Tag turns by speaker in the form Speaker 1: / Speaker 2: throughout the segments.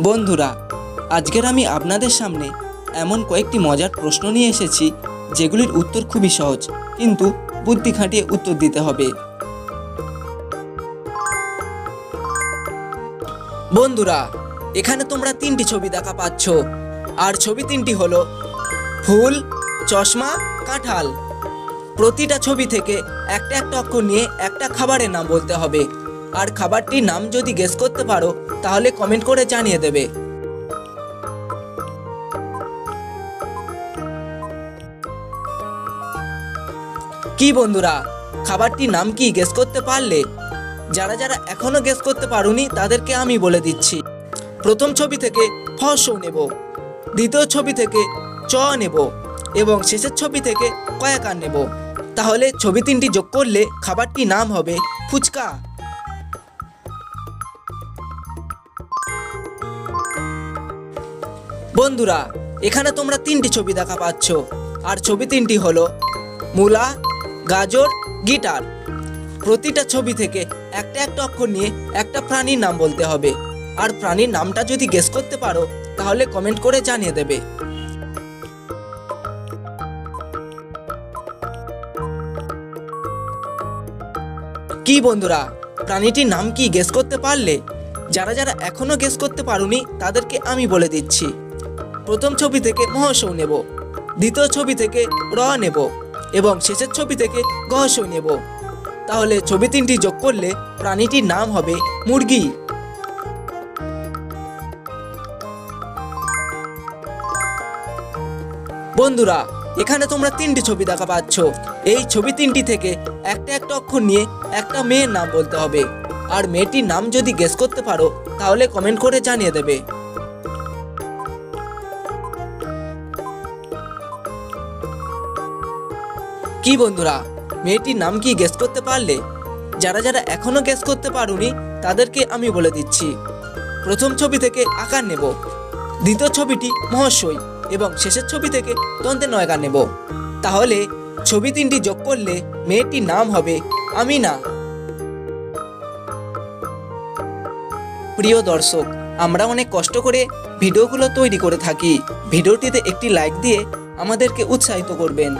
Speaker 1: বন্ধুরা, আজকের আমি আপনাদের সামনে এমন কয়েকটি মজার প্রশ্ন নিয়ে এসেছি যেগুলির উত্তর খুবই সহজ, কিন্তু বুদ্ধি খাটিয়ে উত্তর দিতে হবে। বন্ধুরা, এখানে তোমরা তিনটি ছবি দেখা পাচ্ছ, আর ছবি তিনটি হলো ফুল, চশমা, কাঁঠাল। প্রতিটা ছবি থেকে একটা একটা অক্ষর নিয়ে একটা খাবারের নাম বলতে হবে, আর খাবারটির নাম যদি গেস করতে পারো তাহলে কমেন্ট করে জানিয়ে দেবে। কি বন্ধুরা, খাবারটির নাম কি গেস করতে পারলে? যারা যারা এখনো গেস করতে পারোনি তাদেরকে আমি বলে দিচ্ছি। প্রথম ছবি থেকে ফ স নেব, দ্বিতীয় ছবি থেকে চ নেব এবং শেষের ছবি থেকে কয়াকার নেব। তাহলে ছবি তিনটি যোগ করলে খাবারটির নাম হবে ফুচকা। বন্ধুরা, এখানে তোমরা তিনটি ছবি দেখা পাচ্ছ, আর ছবি তিনটি হলো মূলা, গাজর, গিটার। প্রতিটা ছবি থেকে একটা একটা অক্ষর নিয়ে একটা প্রাণীর নাম বলতে হবে, আর প্রাণীর নামটা যদি গেস করতে পারো তাহলে কমেন্ট করে জানিয়ে দেবে। কি বন্ধুরা, প্রাণীটির নাম কি গেস করতে পারলে? যারা যারা এখনো গেস করতে পারোনি তাদেরকে আমি বলে দিচ্ছি। প্রথম ছবি থেকে মহসৌ নেব, দ্বিতীয় ছবি থেকে র নেব এবং শেষের ছবি থেকে গহসৌ নেব। তাহলে ছবি তিনটি যোগ করলে প্রাণীটির নাম হবে মুরগি। বন্ধুরা, এখানে তোমরা তিনটি ছবি দেখা পাচ্ছ। এই ছবি তিনটি থেকে একটা একটা অক্ষর নিয়ে একটা মেয়ের নাম বলতে হবে, আর মেয়েটির নাম যদি গেস করতে পারো তাহলে কমেন্ট করে জানিয়ে দেবে। কি বন্ধুরা, মেয়েটির নাম কি গেস করতে পারলে? যারা যারা এখনো গেস করতে পারোনি তাদেরকে আমি বলে দিচ্ছি। প্রথম ছবি থেকে আকার নেব, দ্বিতীয় ছবিটি মহস্যই এবং শেষের ছবি থেকে দন্তে নয়কার নেব। তাহলে ছবি তিনটি যোগ করলে মেয়েটির নাম হবে আমিনা। প্রিয় দর্শক, আমরা অনেক কষ্ট করে ভিডিওগুলো তৈরি করে থাকি। ভিডিওটিতে একটি লাইক দিয়ে আমাদেরকে উৎসাহিত করবেন।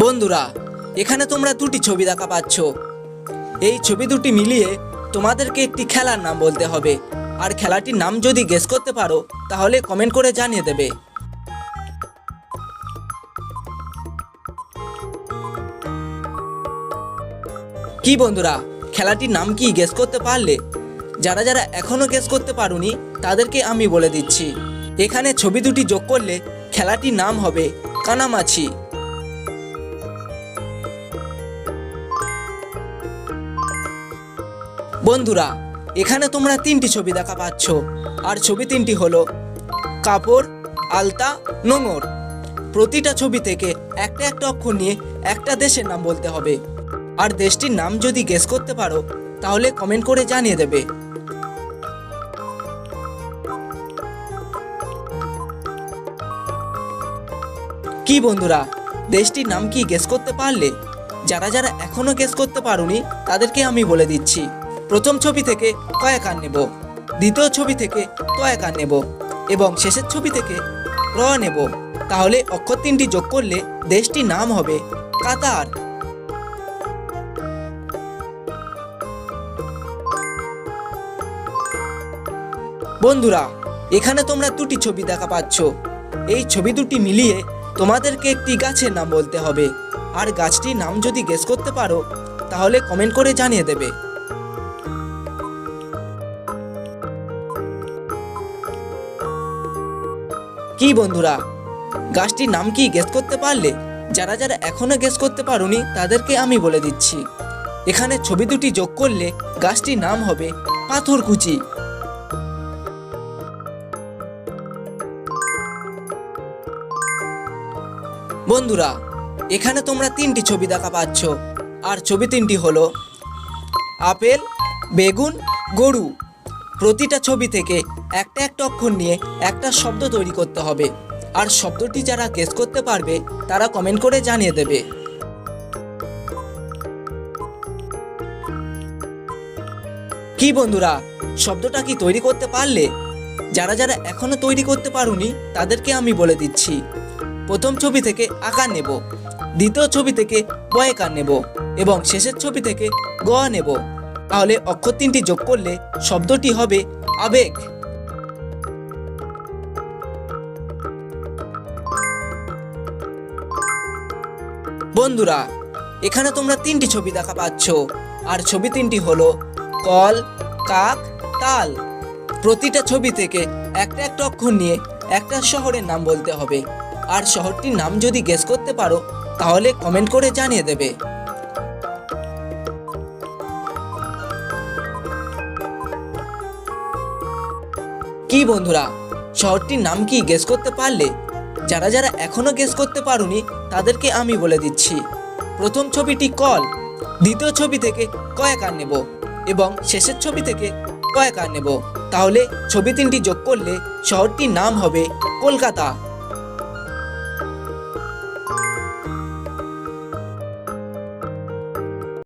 Speaker 1: বন্ধুরা, এখানে তোমরা দুটি ছবি দেখা পাচ্ছ। এই ছবি দুটি মিলিয়ে তোমাদেরকে একটি খেলার নাম বলতে হবে, আর খেলাটির নাম যদি গেস করতে পারো তাহলে কমেন্ট করে জানিয়ে দেবে। কি বন্ধুরা, খেলাটির নাম কি গেস করতে পারলে? যারা যারা এখনো গেস করতে পারোনি তাদেরকে আমি বলে দিচ্ছি। এখানে ছবি দুটি যোগ করলে খেলাটির নাম হবে কানামাছি। বন্ধুরা, এখানে তোমরা তিনটি ছবি দেখা পাচ্ছ, আর ছবি তিনটি হলো কাপড়, আলতা, নোঙর। প্রতিটা ছবি থেকে একটা একটা অক্ষর নিয়ে একটা দেশের নাম বলতে হবে, আর দেশটির নাম যদি গেস করতে পারো তাহলে কমেন্ট করে জানিয়ে দেবে। কি বন্ধুরা, দেশটির নাম কি গেস করতে পারলে? যারা যারা এখনো গেস করতে পারোনি তাদেরকে আমি বলে দিচ্ছি। প্রথম ছবি থেকে কয়াকার নেব, দ্বিতীয় ছবি থেকে তয়াকার নেব এবং শেষের ছবি থেকে র নেব। তাহলে অক্ষর তিনটি যোগ করলে দেশটির নাম হবে কাতার। বন্ধুরা, এখানে তোমরা দুটি ছবি দেখা পাচ্ছ। এই ছবি দুটি মিলিয়ে তোমাদেরকে একটি গাছের নাম বলতে হবে, আর গাছটির নাম যদি গেস করতে পারো তাহলে কমেন্ট করে জানিয়ে দেবে। কি বন্ধুরা, গাছটির নাম কি গেস করতে পারলে? যারা যারা এখনো গেস করতে পারোনি তাদেরকে আমি বলে দিচ্ছি। এখানে ছবি দুটি যোগ করলে গাছটির নাম হবে পাথরকুচি। বন্ধুরা, এখানে তোমরা তিনটি ছবি দেখা পাচ্ছ, আর ছবি তিনটি হলো আপেল, বেগুন, গরু। প্রতিটা ছবি থেকে একটা একটা অক্ষর নিয়ে একটা শব্দ তৈরি করতে হবে, আর শব্দটি যারা গেস করতে পারবে তারা কমেন্ট করে জানিয়ে দেবে। কি বন্ধুরা, শব্দটা কি তৈরি করতে পারলে? যারা যারা এখনো তৈরি করতে পারোনি তাদেরকে আমি বলে দিচ্ছি। প্রথম ছবি থেকে আকার নেব, দ্বিতীয় ছবি থেকে বয়কার নেব এবং শেষের ছবি থেকে গ নেব। তাহলে অক্ষর তিনটি যোগ করলে শব্দটি হবে আবেগ। বন্ধুরা, এখানে তোমরা তিনটি ছবি দেখা পাচ্ছ, আর ছবি তিনটি হলো কল, কাক, তাল। প্রতিটা ছবি থেকে একটা একটা অক্ষর নিয়ে একটা শহরের নাম বলতে হবে, আর শহরটির নাম যদি গেস করতে পারো তাহলে কমেন্ট করে জানিয়ে দেবে। কি বন্ধুরা, শহরটির নাম কি গেস করতে পারলে? যারা যারা এখনো গেস করতে পারোনি তাদেরকে আমি বলে দিচ্ছি। প্রথম ছবিটি কল, দ্বিতীয় ছবি থেকে কয়াকার নেব এবং শেষের ছবি থেকে কয়াকার নেব। তাহলে ছবি তিনটি যোগ করলে শহরটির নাম হবে কলকাতা।